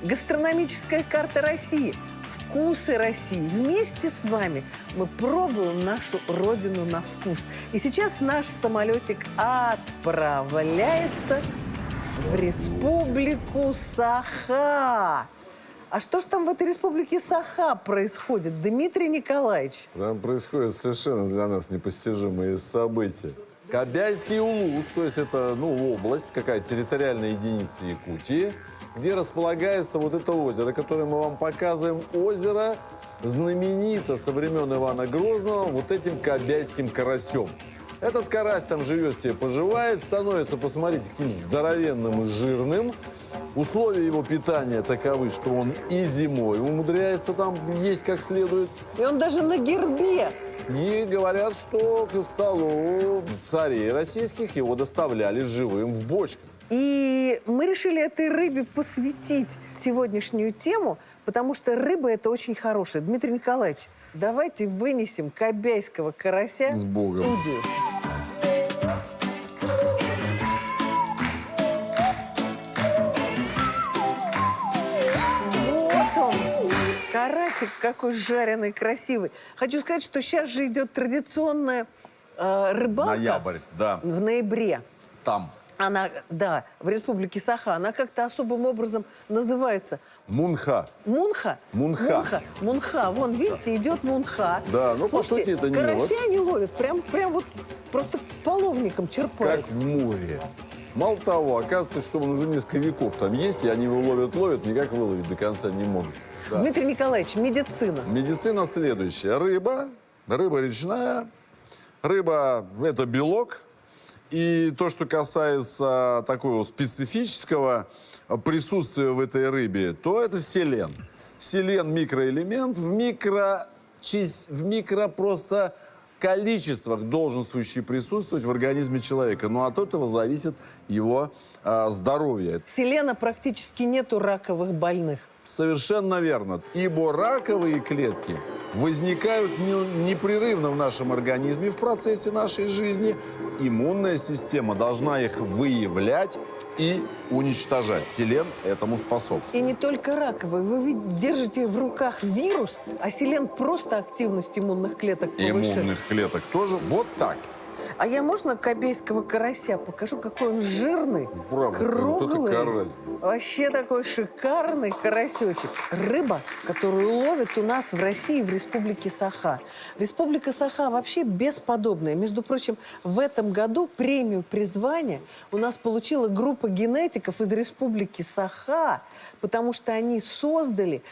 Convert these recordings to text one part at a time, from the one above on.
Гастрономическая карта России. Вкусы России. Вместе с вами мы пробуем нашу родину на вкус. И сейчас наш самолетик отправляется в Республику Саха. А что ж там в этой Республике Саха происходит, Дмитрий Николаевич? Там происходят совершенно для нас непостижимые события. Кобяйский улус, то есть это область, какая-то территориальная единица Якутии, где располагается вот это озеро, которое мы вам показываем. Озеро знаменито со времен Ивана Грозного вот этим кобяйским карасем. Этот карась там живет себе, поживает, становится, посмотрите, каким здоровенным и жирным. Условия его питания таковы, что он и зимой умудряется там есть как следует. И он даже на гербе. И говорят, что к столу царей российских его доставляли живым в бочках. И мы решили этой рыбе посвятить сегодняшнюю тему, потому что рыба это очень хорошая. Дмитрий Николаевич, давайте вынесем кобяйского карася С в Богом. студию. Вот он, карасик какой жареный, красивый. Хочу сказать, что сейчас же идет традиционная рыбалка. Ноябрь, да, В ноябре. там. Она, да, в Республике Саха, она как-то особым образом называется. Мунха. Мунха? Мунха. Мунха. Вон, видите, идет мунха. Да, ну, по Слушайте, сути, это не карася вот. они ловят, прям вот просто половником черпают. Как в море. Мало того, оказывается, что он уже несколько веков там есть, и они его ловят, никак выловить до конца не могут. Да. Дмитрий Николаевич, медицина. Медицина следующая. Рыба речная, рыба – это белок. И то, что касается такого специфического присутствия в этой рыбе, то это селен. Селен – микроэлемент в микро просто количествах, долженствующий присутствовать в организме человека. Но от этого зависит его здоровье. Селена практически нету раковых больных. Совершенно верно. Ибо раковые клетки возникают непрерывно в нашем организме в процессе нашей жизни. Иммунная система должна их выявлять и уничтожать. Селен этому способствует. И не только раковые. Вы держите в руках вирус, а селен просто активность иммунных клеток повышает. Иммунных клеток тоже. Вот так. А я можно кобяйского карася покажу, какой он жирный, Правда, круглый. вот это карась. Вообще такой шикарный карасечек. Рыба, которую ловят у нас в России, в Республике Саха. Республика Саха вообще бесподобная. Между прочим, в этом году премию призвания у нас получила группа генетиков из Республики Саха, потому что они создали,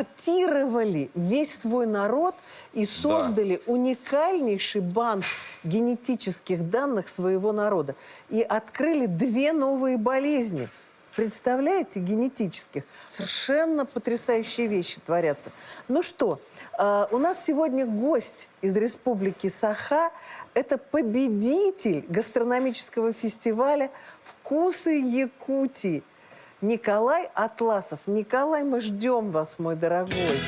откартировали весь свой народ и создали уникальнейший банк генетических данных своего народа. И открыли 2 новые болезни. Представляете, генетических. Совершенно потрясающие вещи творятся. Ну что, у нас сегодня гость из Республики Саха. Это победитель гастрономического фестиваля «Вкусы Якутии». Николай Атласов. Николай, мы ждем вас, мой дорогой.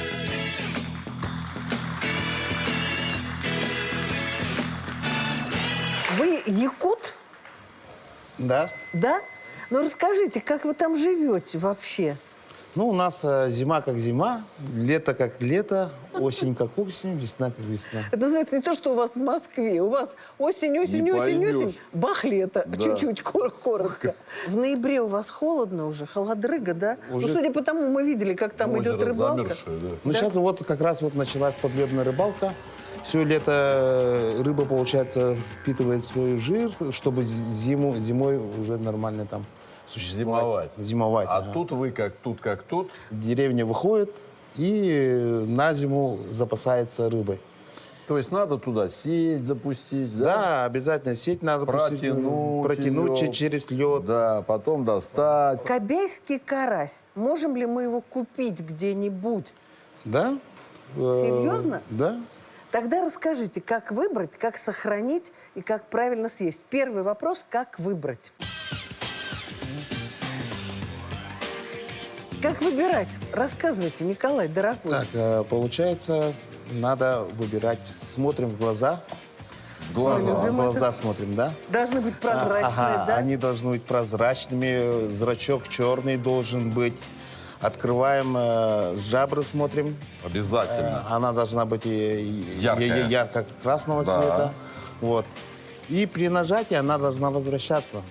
Вы якут? Да. Да? Ну расскажите, как вы там живете вообще? Ну, у нас зима как зима, лето как лето, осень как осень, весна как весна. Это называется не то, что у вас в Москве. У вас осень, Не поймешь. бах, лето. Да. Чуть-чуть, коротко. В ноябре у вас холодно уже, холодрыга, да? Уже- Ну, судя по тому, мы видели, как там идет Озеро рыбалка. замерзшее, да. Ну, Да. сейчас вот как раз вот началась подъемная рыбалка. Все лето рыба, получается, впитывает свой жир, чтобы зимой уже нормально там существовать. Зимовать. А ага. тут вы как тут. Деревня выходит и на зиму запасается рыбой. То есть надо туда сеть запустить, да? Да, обязательно сеть надо протянуть её. через лед. Да, потом достать. Кобяйский карась. Можем ли мы его купить где-нибудь? Да? Серьезно? Да. Тогда расскажите, как выбрать, как сохранить и как правильно съесть. Первый вопрос – как выбрать? Как выбирать? Рассказывайте, Николай, дорогой. Так, получается, надо выбирать. Смотрим в глаза. В глаза. Любим В глаза это. смотрим, да? Должны быть прозрачные, Ага, да? они должны быть прозрачными, зрачок черный должен быть. Открываем жабры, смотрим. Обязательно. Она должна быть Яркая. ярко-красного Да. цвета. Вот. И при нажатии она должна возвращаться.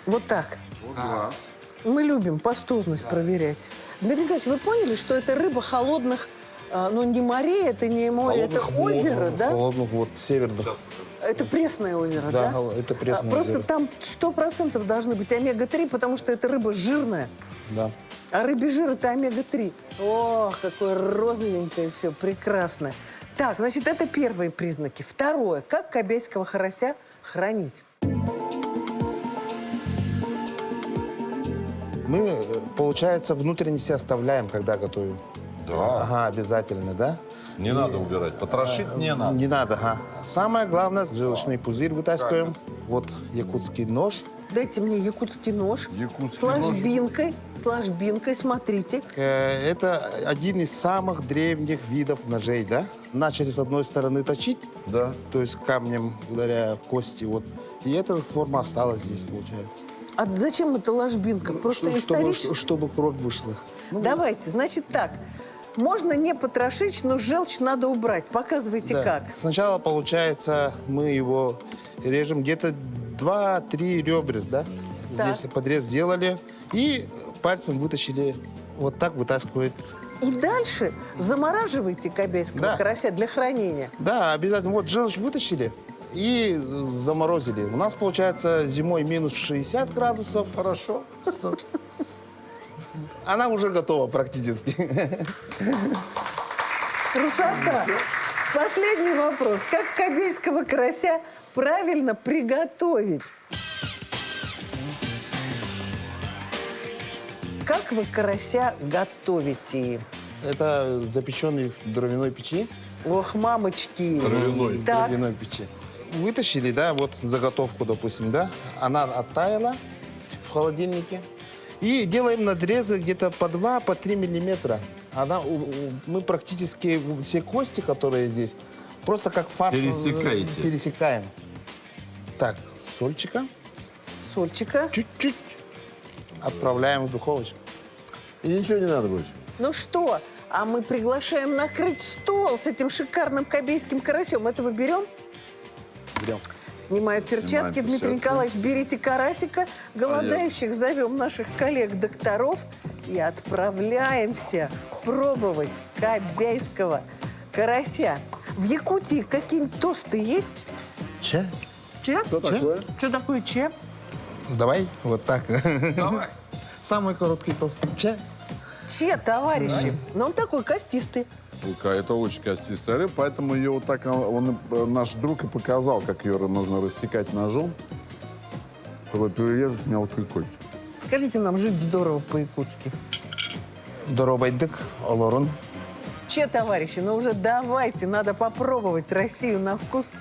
Вот так. Раз. Мы любим пастозность проверять. Дмитрий Николаевич, вы поняли, что это рыба холодных, ну, не морей, это не море, это озеро, да? Холодных, вот, северных. Это пресное озеро, да? Да, это пресное Просто озеро. там 100% должны быть омега-3, потому что эта рыба жирная. Да. А рыбий жир – это омега-3. О, какое розовенькое все, прекрасно. Так, значит, это первые признаки. Второе. Как кобяйского карася хранить? Мы, получается, внутренности оставляем, когда готовим. Да. Ага, обязательно, да? Не надо убирать. Потрошить не надо. Не надо, ага. Самое главное, желчный пузырь вытаскиваем. Вот якутский нож. Дайте мне якутский нож. Якутский с ложбинкой, смотрите. Это один из самых древних видов ножей, да? Начали с одной стороны точить, Да. то есть камнем ударяя кости, вот. И эта форма осталась здесь, получается. А зачем эта ложбинка? Просто исторически? Чтобы кровь вышла. Ну, Давайте, значит так. Можно не потрошить, но желчь надо убрать. Показывайте, да. как. Сначала, получается, мы его режем где-то 2-3 ребра, да? Так. Здесь подрез сделали и пальцем вытащили. Вот так вытаскивает. И дальше замораживайте кобяйского Да. карася для хранения. Да, обязательно. Вот желчь вытащили и заморозили. У нас, получается, зимой минус 60 градусов. Хорошо. Она уже готова практически. Красота! Последний вопрос. Как кобяйского карася правильно приготовить? Как вы карася готовите? Это запеченный в дровяной печи. Ох, мамочки. Дровяной. Так, Дровяной печи. Вытащили, да, вот заготовку, допустим, да. Она оттаяла в холодильнике. И делаем надрезы где-то по 2-3 миллиметра. Мы практически все кости, которые здесь, просто как фарш Пересекаете. пересекаем. Так, сольчика сольчика. чуть-чуть отправляем в духовочку. И ничего не надо больше. Ну что, а мы приглашаем накрыть стол с этим шикарным кобейским карасем. Этого берем? Берем. Снимают перчатки. Снимаем Дмитрий перчатки. Николаевич, берите карасика. Голодающих зовем наших коллег-докторов и отправляемся пробовать кобяйского карася. В Якутии какие-нибудь тосты есть? Че? Че? Что Че? такое? Что такое че? Давай, вот так. Давай. Самый короткий тост. Че? Че, товарищи? Но он такой костистый. Это очень костистая рыба, поэтому ее вот так наш друг и показал, как ее нужно рассекать ножом, чтобы перерезать мелкую кость. Скажите нам, жить здорово по-якутски. Доробайдык, олорун. Че, товарищи, ну уже давайте, надо попробовать Россию на вкус